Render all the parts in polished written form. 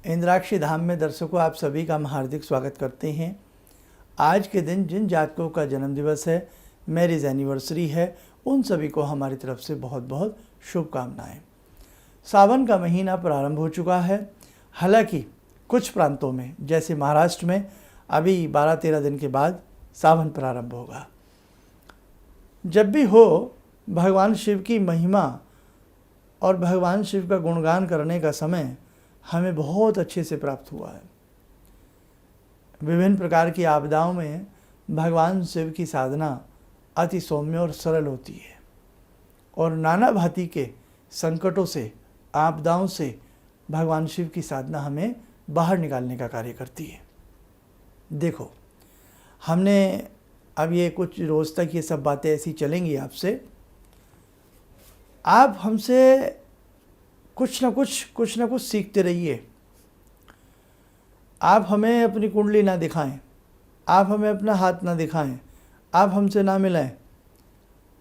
इंद्राक्षी धाम में दर्शकों आप सभी का हम हार्दिक स्वागत करते हैं। आज के दिन जिन जातकों का जन्मदिवस है, मैरिज एनिवर्सरी है, उन सभी को हमारी तरफ से बहुत बहुत शुभकामनाएं। सावन का महीना प्रारंभ हो चुका है। हालांकि कुछ प्रांतों में जैसे महाराष्ट्र में अभी 12-13 दिन के बाद सावन प्रारंभ होगा। जब भी हो भगवान शिव की महिमा और भगवान शिव का गुणगान करने का समय हमें बहुत अच्छे से प्राप्त हुआ है। विभिन्न प्रकार की आपदाओं में भगवान शिव की साधना अति सौम्य और सरल होती है और नाना भांति के संकटों से, आपदाओं से भगवान शिव की साधना हमें बाहर निकालने का कार्य करती है। देखो, हमने अब ये कुछ रोज़ तक ये सब बातें ऐसी चलेंगी आपसे। आप हमसे कुछ ना कुछ सीखते रहिए। आप हमें अपनी कुंडली ना दिखाएं, आप हमें अपना हाथ ना दिखाएं, आप हमसे ना मिलें,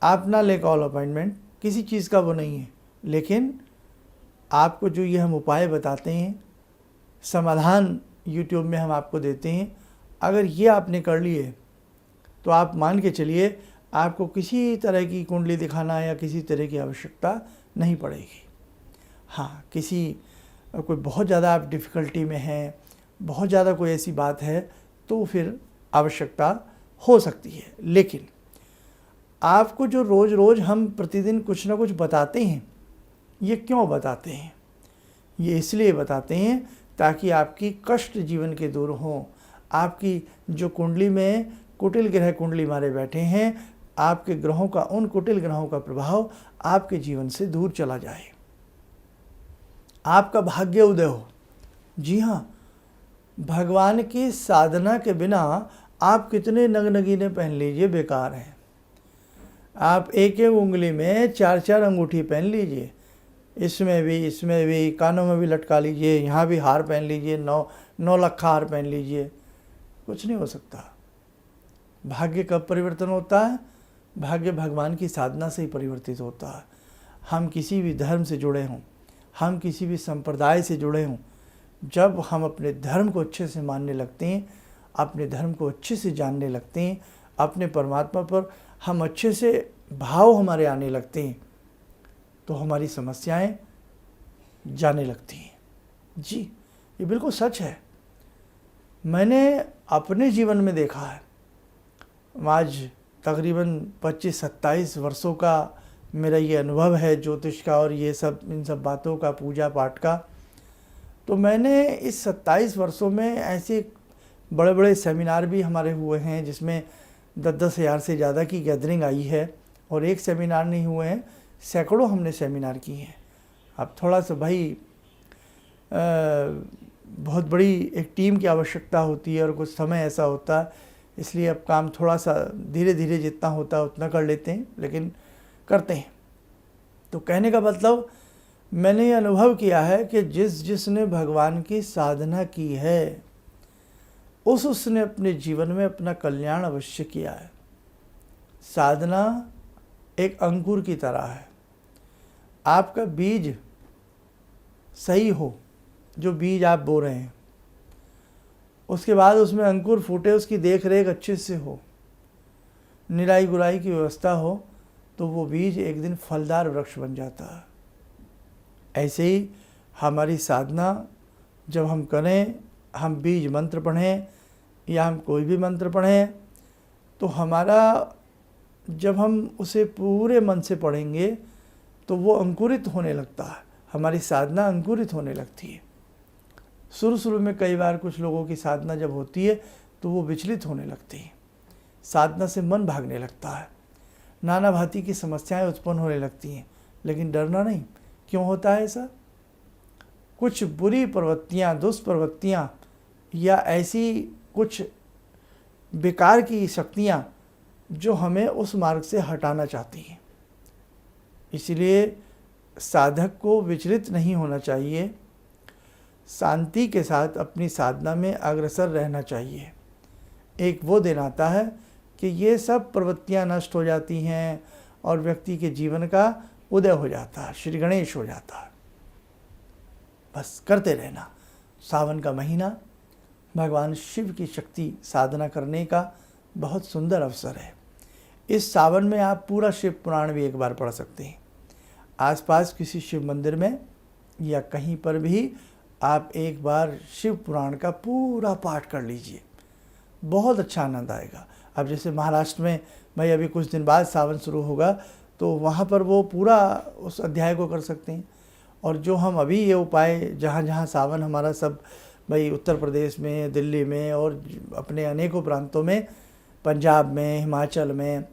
आप ना ले कॉल अपॉइंटमेंट, किसी चीज़ का वो नहीं है। लेकिन आपको जो ये हम उपाय बताते हैं, समाधान यूट्यूब में हम आपको देते हैं, अगर ये आपने कर लिए तो आप मान के चलिए आपको किसी तरह की कुंडली दिखाना या किसी तरह की आवश्यकता नहीं पड़ेगी। हाँ, कोई बहुत ज़्यादा आप डिफ़िकल्टी में हैं, बहुत ज़्यादा कोई ऐसी बात है तो फिर आवश्यकता हो सकती है। लेकिन आपको जो रोज़ रोज़ हम प्रतिदिन कुछ ना कुछ बताते हैं, ये क्यों बताते हैं? ये इसलिए बताते हैं ताकि आपकी कष्ट जीवन के दूर हों। आपकी जो कुंडली में कुटिल ग्रह कुंडली मारे बैठे हैं, आपके ग्रहों का, उन कुटिल ग्रहों का प्रभाव आपके जीवन से दूर चला जाए, आपका भाग्य उदय हो। जी हाँ, भगवान की साधना के बिना आप कितने नगनगीने पहन लीजिए, बेकार हैं। आप एक एक उंगली में 4-4 अंगूठी पहन लीजिए, इसमें भी, कानों में भी लटका लीजिए, यहाँ भी हार पहन लीजिए, 9 लखा हार पहन लीजिए, कुछ नहीं हो सकता। भाग्य कब परिवर्तन होता है? भाग्य भगवान की साधना से ही परिवर्तित होता है। हम किसी भी धर्म से जुड़े हों, हम किसी भी संप्रदाय से जुड़े हों, जब हम अपने धर्म को अच्छे से मानने लगते हैं, अपने धर्म को अच्छे से जानने लगते हैं, अपने परमात्मा पर हम अच्छे से भाव हमारे आने लगते हैं, तो हमारी समस्याएं जाने लगती हैं। जी, ये बिल्कुल सच है। मैंने अपने जीवन में देखा है। आज तकरीबन 25-27 वर्षों का मेरा ये अनुभव है ज्योतिष का और ये सब, इन सब बातों का, पूजा पाठ का। तो मैंने इस 27 वर्षों में ऐसे बड़े बड़े सेमिनार भी हमारे हुए हैं जिसमें 10-10 हज़ार से ज़्यादा की गैदरिंग आई है। और एक सेमिनार नहीं हुए हैं, सैकड़ों हमने सेमिनार किए हैं। अब थोड़ा सा भाई बहुत बड़ी एक टीम की आवश्यकता होती है और कुछ समय ऐसा होता है, इसलिए अब काम थोड़ा सा धीरे धीरे जितना होता है उतना कर लेते हैं, लेकिन करते हैं। तो कहने का मतलब, मैंने ये अनुभव किया है कि जिसने भगवान की साधना की है उसने अपने जीवन में अपना कल्याण अवश्य किया है। साधना एक अंकुर की तरह है। आपका बीज सही हो, जो बीज आप बो रहे हैं, उसके बाद उसमें अंकुर फूटे, उसकी देख रेख अच्छे से हो, निराई गुराई की व्यवस्था हो, तो वो बीज एक दिन फलदार वृक्ष बन जाता है। ऐसे ही हमारी साधना जब हम करें, हम बीज मंत्र पढ़ें या हम कोई भी मंत्र पढ़ें, तो हमारा, जब हम उसे पूरे मन से पढ़ेंगे तो वो अंकुरित होने लगता है। हमारी साधना अंकुरित होने लगती है। शुरू में कई बार कुछ लोगों की साधना जब होती है तो वो विचलित होने लगती है, साधना से मन भागने लगता है, नाना भांति की समस्याएं उत्पन्न होने लगती हैं। लेकिन डरना नहीं। क्यों होता है ऐसा? कुछ बुरी प्रवृत्तियाँ, दुष्प्रवृत्तियाँ या ऐसी कुछ बेकार की शक्तियाँ जो हमें उस मार्ग से हटाना चाहती हैं। इसलिए साधक को विचलित नहीं होना चाहिए, शांति के साथ अपनी साधना में अग्रसर रहना चाहिए। एक वो दिन आता है कि ये सब प्रवृत्तियाँ नष्ट हो जाती हैं और व्यक्ति के जीवन का उदय हो जाता है, श्री गणेश हो जाता है। बस करते रहना, सावन का महीना भगवान शिव की शक्ति साधना करने का बहुत सुंदर अवसर है। इस सावन में आप पूरा शिव पुराण भी एक बार पढ़ सकते हैं। आसपास किसी शिव मंदिर में या कहीं पर भी आप एक बार शिव पुराण का पूरा पाठ कर लीजिए, बहुत अच्छा आनंद आएगा। अब जैसे महाराष्ट्र में भाई अभी कुछ दिन बाद सावन शुरू होगा, तो वहाँ पर वो पूरा उस अध्याय को कर सकते हैं। और जो हम अभी ये उपाय जहाँ जहाँ सावन हमारा सब भाई उत्तर प्रदेश में, दिल्ली में और अपने अनेकों प्रांतों में, पंजाब में, हिमाचल में,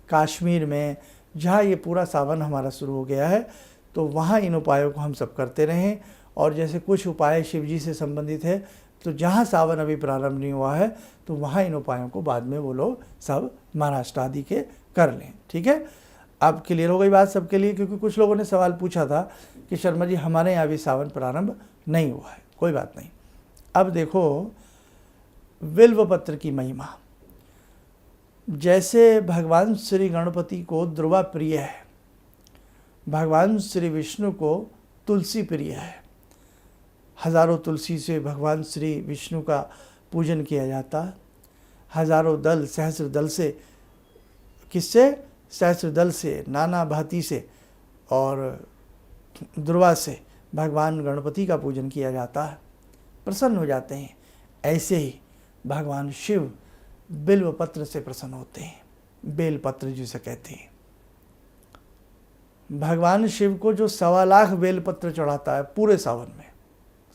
कश्मीर में, जहाँ ये पूरा सावन हमारा शुरू हो गया है, तो वहाँ इन उपायों को हम सब करते रहें। और जैसे कुछ उपाय शिव जी से संबंधित है, तो जहाँ सावन अभी प्रारंभ नहीं हुआ है, तो वहाँ इन उपायों को बाद में वो लोग सब महाराष्ट्र आदि के कर लें। ठीक है, अब क्लियर हो गई बात सबके लिए, क्योंकि कुछ लोगों ने सवाल पूछा था कि शर्मा जी हमारे यहाँ भी सावन प्रारंभ नहीं हुआ है। कोई बात नहीं। अब देखो बिल्व पत्र की महिमा। जैसे भगवान श्री गणपति को दुर्वा प्रिय है, भगवान श्री विष्णु को तुलसी प्रिय है। हजारों तुलसी से भगवान श्री विष्णु का पूजन किया जाता है। हजारों दल, सहस्र दल से, किससे? सहस्र दल से, नाना भांति से और दुर्वा से भगवान गणपति का पूजन किया जाता है, प्रसन्न हो जाते हैं। ऐसे ही भगवान शिव बिल्व पत्र से प्रसन्न होते हैं, बेल पत्र जिसे कहते हैं। भगवान शिव को जो 1.25 लाख बेल पत्र चढ़ाता है पूरे सावन में,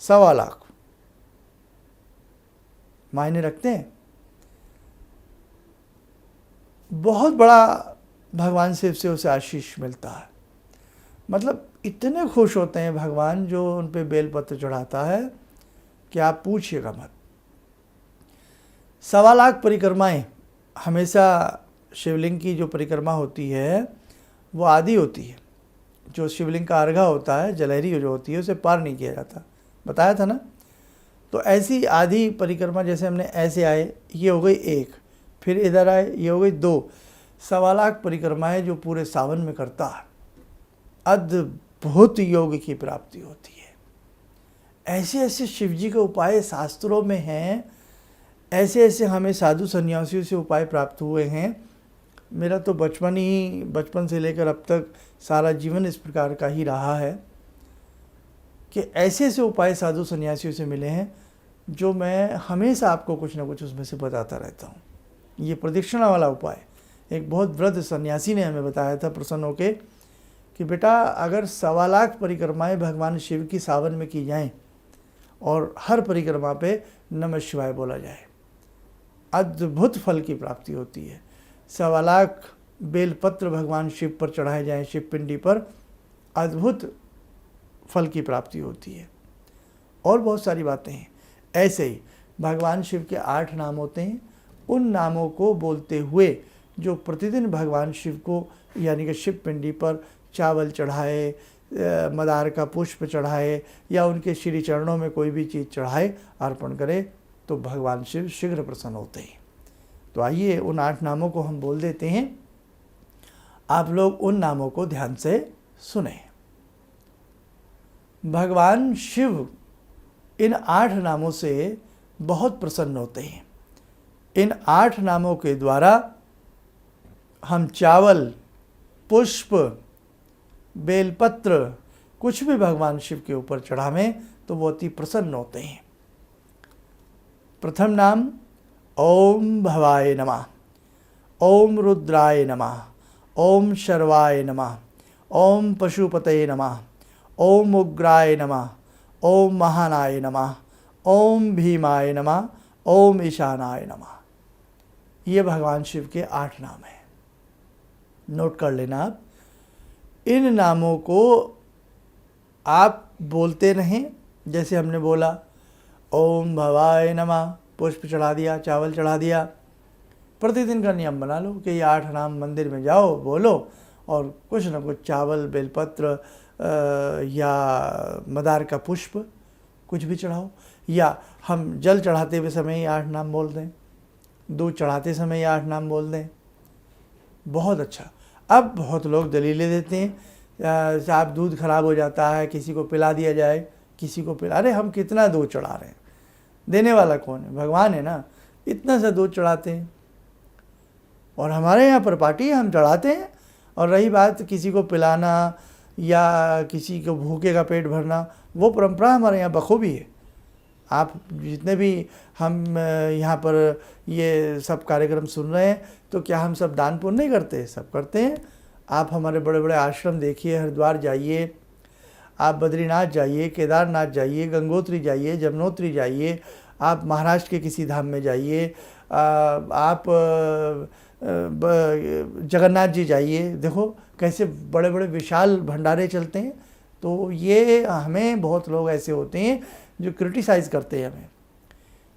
1.25 लाख मायने रखते हैं। बहुत बड़ा भगवान शिव से उसे आशीष मिलता है। मतलब इतने खुश होते हैं भगवान जो उन पे बेल पत्र चढ़ाता है कि आप पूछिएगा मत। 1.25 लाख परिक्रमाएं, हमेशा शिवलिंग की जो परिक्रमा होती है वो आधी होती है। जो शिवलिंग का अर्घा होता है, जलहरी जो होती है, उसे पार नहीं किया जाता, बताया था ना। तो ऐसी आधी परिक्रमा, जैसे हमने ऐसे आए, ये हो गई 1, फिर इधर आए, ये हो गई 2, 1.25 लाख परिक्रमाएं जो पूरे सावन में करता है, अद्भुत योग की प्राप्ति होती है। ऐसे ऐसे शिव जी के उपाय शास्त्रों में हैं, ऐसे ऐसे हमें साधु सन्यासियों से उपाय प्राप्त हुए हैं। मेरा तो बचपन से लेकर अब तक सारा जीवन इस प्रकार का ही रहा है कि ऐसे ऐसे उपाय साधु सन्यासियों से मिले हैं जो मैं हमेशा आपको कुछ ना कुछ उसमें से बताता रहता हूँ। ये प्रदक्षिणा वाला उपाय एक बहुत वृद्ध सन्यासी ने हमें बताया था प्रसन्न होके कि बेटा अगर 1.25 लाख परिक्रमाएं भगवान शिव की सावन में की जाएं और हर परिक्रमा पे नमः शिवाय बोला जाए, अद्भुत फल की प्राप्ति होती है। 1.25 लाख बेलपत्र भगवान शिव पर चढ़ाए जाएं, शिव पिंडी पर, अद्भुत फल की प्राप्ति होती है। और बहुत सारी बातें हैं। ऐसे ही भगवान शिव के 8 नाम होते हैं। उन नामों को बोलते हुए जो प्रतिदिन भगवान शिव को यानी कि शिव पिंडी पर चावल चढ़ाए, मदार का पुष्प चढ़ाए या उनके श्री चरणों में कोई भी चीज़ चढ़ाए, अर्पण करे, तो भगवान शिव शीघ्र प्रसन्न होते हैं। तो आइए उन 8 नामों को हम बोल देते हैं। आप लोग उन नामों को ध्यान से सुने। भगवान शिव इन 8 नामों से बहुत प्रसन्न होते हैं। इन 8 नामों के द्वारा हम चावल, पुष्प, बेलपत्र कुछ भी भगवान शिव के ऊपर चढ़ावें तो वो अति प्रसन्न होते हैं। प्रथम नाम ओम भवाय नमः, ओम रुद्राय नमः, ओम शर्वाय नमः, ओम पशुपतये नमः, ओम उग्राय नमः, ओम महानाय नमः, ओम भीमाय नमः, ओम ईशानाय नमः। ये भगवान शिव के 8 नाम हैं। नोट कर लेना आप। इन नामों को आप बोलते रहें। जैसे हमने बोला ओम भवाय नमः, पुष्प चढ़ा दिया, चावल चढ़ा दिया। प्रतिदिन का नियम बना लो कि ये 8 नाम मंदिर में जाओ, बोलो और कुछ ना कुछ चावल, बेलपत्र या मदार का पुष्प कुछ भी चढ़ाओ, या हम जल चढ़ाते हुए समय ही 8 नाम बोल दें, दूध चढ़ाते समय ही 8 नाम बोल दें। बहुत अच्छा। अब बहुत लोग दलीलें देते हैं, साहब दूध खराब हो जाता है, किसी को पिला दिया जाए, किसी को पिला, अरे हम कितना दूध चढ़ा रहे हैं, देने वाला कौन है? भगवान है ना। इतना सा दूध चढ़ाते हैं और हमारे यहाँ पर पार्टी हम चढ़ाते हैं। और रही बात किसी को पिलाना या किसी को भूखे का पेट भरना, वो परंपरा हमारे यहाँ बखूबी है। आप जितने भी हम यहाँ पर ये सब कार्यक्रम सुन रहे हैं, तो क्या हम सब दान पुण्य नहीं करते? सब करते हैं। आप हमारे बड़े बड़े आश्रम देखिए, हरिद्वार जाइए, आप बद्रीनाथ जाइए, केदारनाथ जाइए, गंगोत्री जाइए, जमुनोत्री जाइए, आप महाराष्ट्र के किसी धाम में जाइए, आप जगन्नाथ जी जाइए, देखो कैसे बड़े बड़े विशाल भंडारे चलते हैं। तो ये हमें बहुत लोग ऐसे होते हैं जो क्रिटिसाइज़ करते हैं हमें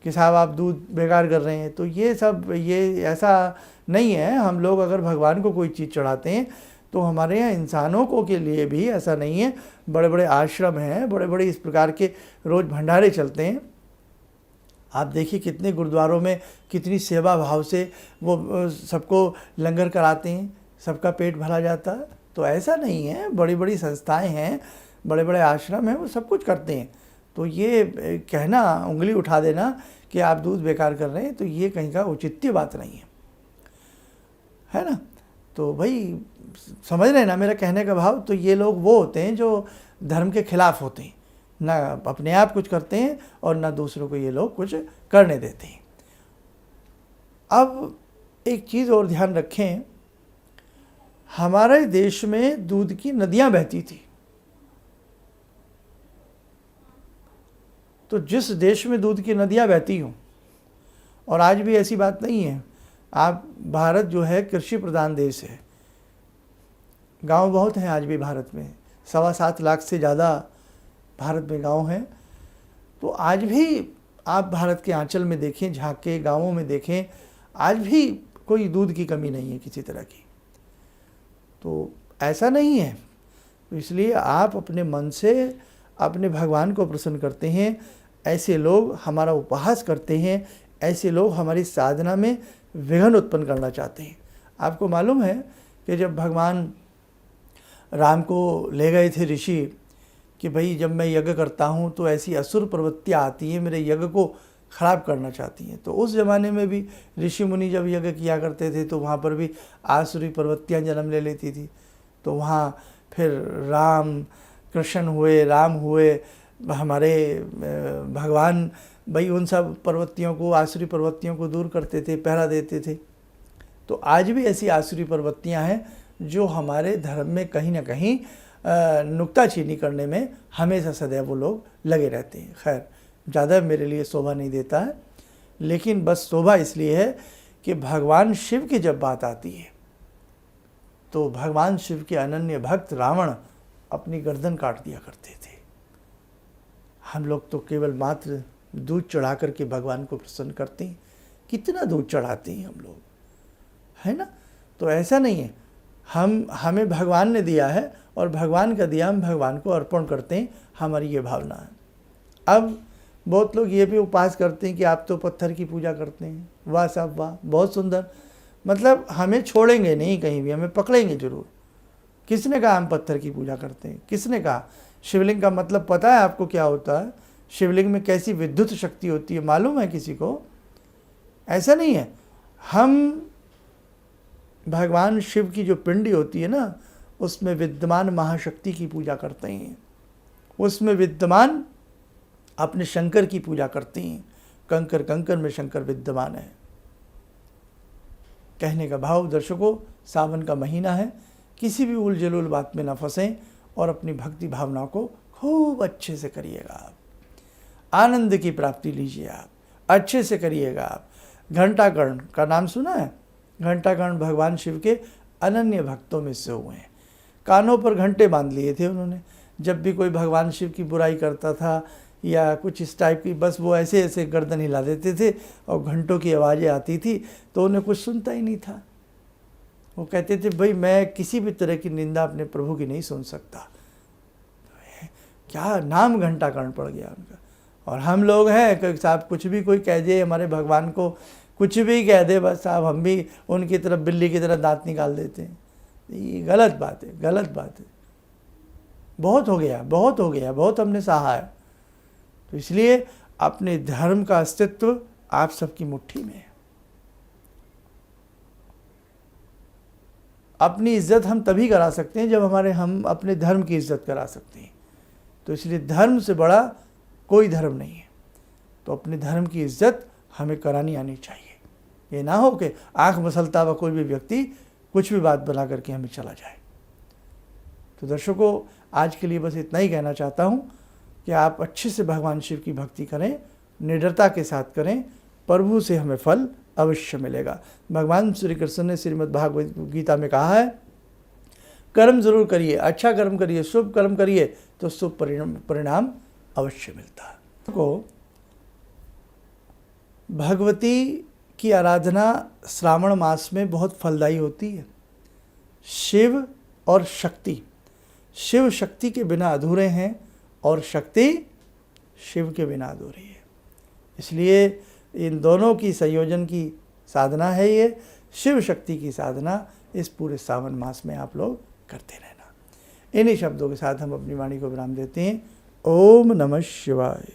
कि साहब आप दूध बेकार कर रहे हैं। तो ये सब ऐसा नहीं है। हम लोग अगर भगवान को कोई चीज़ चढ़ाते हैं तो हमारे यहाँ इंसानों को के लिए भी ऐसा नहीं है। बड़े बड़े आश्रम हैं, बड़े बड़े इस प्रकार के रोज़ भंडारे चलते हैं। आप देखिए कितने गुरुद्वारों में कितनी सेवा भाव से वो सबको लंगर कराते हैं, सबका पेट भरा जाता है। तो ऐसा नहीं है, बड़ी बड़ी संस्थाएं हैं, बड़े बड़े आश्रम हैं, वो सब कुछ करते हैं। तो ये कहना, उंगली उठा देना कि आप दूध बेकार कर रहे हैं, तो ये कहीं का औचित्य बात नहीं है ना। तो भाई समझ रहे हैं ना मेरा कहने का भाव। तो ये लोग वो होते हैं जो धर्म के खिलाफ होते हैं, ना अपने आप कुछ करते हैं और ना दूसरों को ये लोग कुछ करने देते हैं। अब एक चीज़ और ध्यान रखें, हमारे देश में दूध की नदियां बहती थी। तो जिस देश में दूध की नदियां बहती हों, और आज भी ऐसी बात नहीं है, आप भारत जो है कृषि प्रधान देश है, गांव बहुत हैं आज भी भारत में, 7.25 लाख से ज़्यादा भारत में गांव हैं। तो आज भी आप भारत के आंचल में देखें, झांके गांवों में देखें, आज भी कोई दूध की कमी नहीं है किसी तरह की। तो ऐसा नहीं है। तो इसलिए आप अपने मन से अपने भगवान को प्रसन्न करते हैं। ऐसे लोग हमारा उपहास करते हैं, ऐसे लोग हमारी साधना में विघ्न उत्पन्न करना चाहते हैं। आपको मालूम है कि जब भगवान राम को ले गए थे ऋषि कि भाई जब मैं यज्ञ करता हूँ तो ऐसी असुर प्रवृत्तियाँ आती हैं, मेरे यज्ञ को ख़राब करना चाहती हैं। तो उस ज़माने में भी ऋषि मुनि जब यज्ञ किया करते थे तो वहाँ पर भी आसुरी प्रवृत्तियाँ जन्म ले लेती थी। तो वहाँ फिर राम कृष्ण हुए, राम हुए, हमारे भगवान भाई उन सब प्रवृत्तियों को, आसुरी प्रवृत्तियों को दूर करते थे, पहरा देते थे। तो आज भी ऐसी आसुरी प्रवृत्तियाँ हैं जो हमारे धर्म में कहीं ना कहीं नुक्ताचीनी करने में हमेशा सदैव वो लोग लगे रहते हैं। खैर ज़्यादा मेरे लिए शोभा नहीं देता है, लेकिन बस शोभा इसलिए है कि भगवान शिव की जब बात आती है तो भगवान शिव के अनन्य भक्त रावण अपनी गर्दन काट दिया करते थे। हम लोग तो केवल मात्र दूध चढ़ा करके भगवान को प्रसन्न करते हैं। कितना दूध चढ़ाते हैं हम लोग, है ना। तो ऐसा नहीं है, हमें भगवान ने दिया है और भगवान का दिया हम भगवान को अर्पण करते हैं, हमारी ये भावना है। अब बहुत लोग ये भी उपवास करते हैं कि आप तो पत्थर की पूजा करते हैं। वाह साहब वाह, बहुत सुंदर। मतलब हमें छोड़ेंगे नहीं कहीं भी, हमें पकड़ेंगे जरूर। किसने कहा हम पत्थर की पूजा करते हैं? किसने कहा? शिवलिंग का मतलब पता है आपको क्या होता है? शिवलिंग में कैसी विद्युत शक्ति होती है मालूम है किसी को? ऐसा नहीं है। हम भगवान शिव की जो पिंडी होती है ना, उसमें विद्यमान महाशक्ति की पूजा करते हैं, उसमें विद्यमान अपने शंकर की पूजा करते हैं। कंकर कंकर में शंकर विद्यमान है। कहने का भाव दर्शकों, सावन का महीना है, किसी भी उल जलूल बात में ना फंसें और अपनी भक्ति भावना को खूब अच्छे से करिएगा। आप आनंद की प्राप्ति लीजिए, आप अच्छे से करिएगा। आप घंटाकर्ण का नाम सुना है? घंटाकर्ण भगवान शिव के अनन्य भक्तों में से हुए हैं। कानों पर घंटे बांध लिए थे उन्होंने। जब भी कोई भगवान शिव की बुराई करता था या कुछ इस टाइप की, बस वो ऐसे ऐसे गर्दन हिला देते थे और घंटों की आवाज़ें आती थी तो उन्हें कुछ सुनता ही नहीं था। वो कहते थे भाई मैं किसी भी तरह की निंदा अपने प्रभु की नहीं सुन सकता। क्या नाम घंटाकर्ण पड़ गया उनका। और हम लोग हैं कि साहब कुछ भी कोई कह दे हमारे भगवान को, कुछ भी कह दे, बस साहब हम भी उनकी तरफ बिल्ली की तरह दांत निकाल देते हैं। ये गलत बात है, गलत बात है। बहुत हो गया, बहुत हो गया, बहुत हमने सहा है। तो इसलिए अपने धर्म का अस्तित्व आप सबकी मुट्ठी में है। अपनी इज्जत हम तभी करा सकते हैं जब हम अपने धर्म की इज्जत करा सकते हैं। तो इसलिए धर्म से बड़ा कोई धर्म नहीं है। तो अपने धर्म की इज्जत हमें करानी आनी चाहिए। ये ना हो कि आंख मसलता हुआ कोई भी व्यक्ति कुछ भी बात बना करके हमें चला जाए। तो दर्शकों, आज के लिए बस इतना ही कहना चाहता हूँ कि आप अच्छे से भगवान शिव की भक्ति करें, निडरता के साथ करें, प्रभु से हमें फल अवश्य मिलेगा। भगवान श्री कृष्ण ने श्रीमद् भागवत गीता में कहा है, कर्म जरूर करिए, अच्छा कर्म करिए, शुभ कर्म करिए तो शुभ परिणाम अवश्य मिलता है। को भगवती की आराधना श्रावण मास में बहुत फलदायी होती है। शिव और शक्ति, शिव शक्ति के बिना अधूरे हैं और शक्ति शिव के बिना अधूरी है। इसलिए इन दोनों की संयोजन की साधना है ये शिव शक्ति की साधना। इस पूरे सावन मास में आप लोग करते रहना। इन्हीं शब्दों के साथ हम अपनी वाणी को विराम देते हैं। ओम नमः शिवाय।